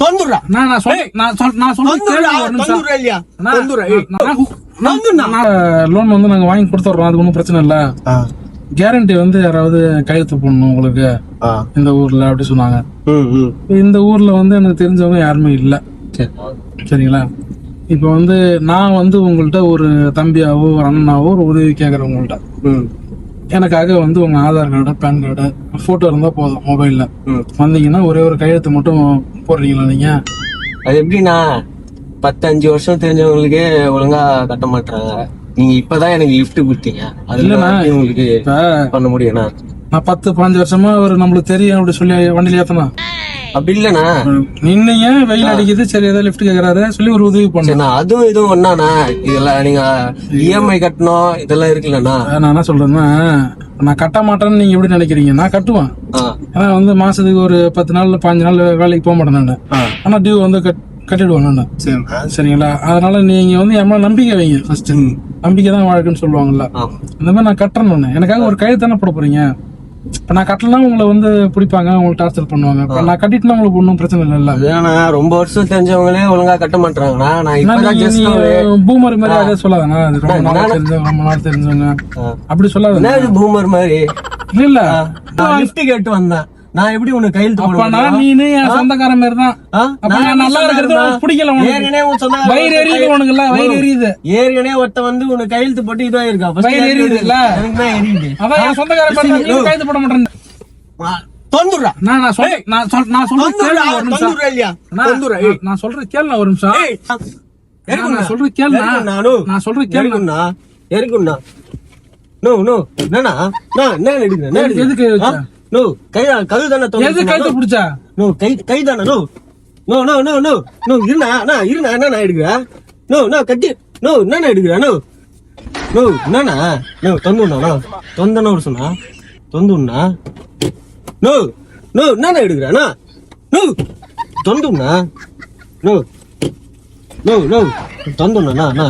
தொந்துடுறா. Loan வந்து நாங்க வாங்கி கொடுத்துறோம், அது ஒன்றும் பிரச்சனை இல்ல. கேரண்டி வந்து யாராவது கையெழுத்து போடணும் உங்களுக்கு இந்த ஊர்ல அப்படி சொன்னாங்க. இந்த ஊர்ல வந்து எனக்கு தெரிஞ்சவங்க யாருமே இல்ல. சரிங்களா? இப்ப வந்து நான் வந்து உங்கள்ட்ட ஒரு தம்பியாவோ ஒரு அண்ணனாவோ ஒரு உதவி கேக்குறேன் உங்கள்ட்ட. எனக்காக வந்து உங்க Aadhaar card, pan card, photo இருந்தா போதும். மொபைல்ல வந்தீங்கன்னா ஒரே ஒரு கையெழுத்து மட்டும் போடுறீங்களா நீங்க? அது எப்படின்னா 10-5 வருஷம் தெரிஞ்சவங்களுக்கே ஒழுங்கா கட்ட மாட்டாங்க. நீங்க இப்பதான் எனக்கு லிஃப்ட் கொடுத்தீங்க, அதுல உங்களுக்கு பண்ண முடியும்னா நான் 10-15 வருஷமா ஒரு நம்மளுக்கு தெரியும் அப்படி சொல்லி வண்டியில ஏத்தனா அப்படி இல்லண்ணா. நின்னைய வெயில் அடிக்குது, சரி ஏதாவது லிஃப்ட் கேக்குறாரு சொல்லி ஒரு உதவி பண்ண. அதுவும் இதுவும் ஒண்ணாண்ணா. இதெல்லாம் நீங்க இஎம்ஐ கட்டணும், இதெல்லாம் இருக்குல்லண்ணா. நான் என்ன சொல்றேன்னா, நான் கட்ட மாட்டேன்னு நீங்க எப்படி நினைக்கிறீங்க? நான் கட்டுவேன். ஏன்னா வந்து மாசத்துக்கு ஒரு 10 நாள் 15 நாள் வேலைக்கு போக மாட்டேன் நான். ஆனா டியூ வந்து கட்டிடுவேன் நான். சரிங்களா? அதனால நீங்க வந்து என் மேல நம்பிக்கை வைங்க. ஃபர்ஸ்ட் நம்பிக்கை தான் வாழ்க்கைன்னு சொல்லுவாங்கல்ல, அந்த மாதிரி நான் கட்டுறேன். நான் எனக்காக ஒரு கைது தானே போட போறீங்க. இப்ப நான் கட்டலாம் உங்களை வந்து பிடிப்பாங்க, உங்களுக்கு டார்ச்சர் பண்ணுவாங்க. இப்ப நான் கட்டிட்டுனா உங்களுக்கு ஒன்றும் பிரச்சனை இல்ல. ரொம்ப வருஷம் தெரிஞ்சவங்களே ஒழுங்கா கட்ட மாட்டாங்கண்ணா. நான் பூமர் மாதிரி அதே சொல்லாதானா? ரொம்ப நாள் தெரிஞ்சவங்க அப்படி சொல்லாத. பூமர் மாதிரி இல்ல லிஃப்ட் கேட்டு வந்தேன் நான். எப்படி உனக்கு கையெழுத்து போடுவேன்? நீனு என் சொந்தக்கார மாதிரி தான். நான் நல்லா இருக்கிறது பிடிக்கல. வயிறு எரியுது உனக்கு. இல்ல வயிறு எரியுது. ஏற்கனவே ஒருத்த வந்து உனக்கு கையெழுத்து போட்டு இதுவா இருக்கா? வயிறு எரியுது இல்ல? அதான் என் சொந்தக்கார மாதிரி கையெழுத்து போட மாட்டேன். தொந்துடுறா. நான் சொல்றேன் கேளு. ஒரு நிமிஷம் நான் சொல்றேன் கேளு. நான் சொல்றேன் கேளுண்ணா. இருக்குண்ணா. நோ நோ என்னண்ணா என்ன எடுக்கிறேன்? எதுக்கு நோ கைதானே புடிச்சா? நோ கைதானே? No no no no no no இருண்ணா என்ன எடுக்கிற? நோ நோ கட்டி நோ என்ன எடுக்கிற? நோ நோ என்னண்ணா? நோ தொந்துண்ணா தொந்தன ஒரு சொன்னா தொந்துண்ணா. நோ நோ என்ன எடுக்கிறா? நோ தொந்துண்ணா. No no no தொந்துண்ணா.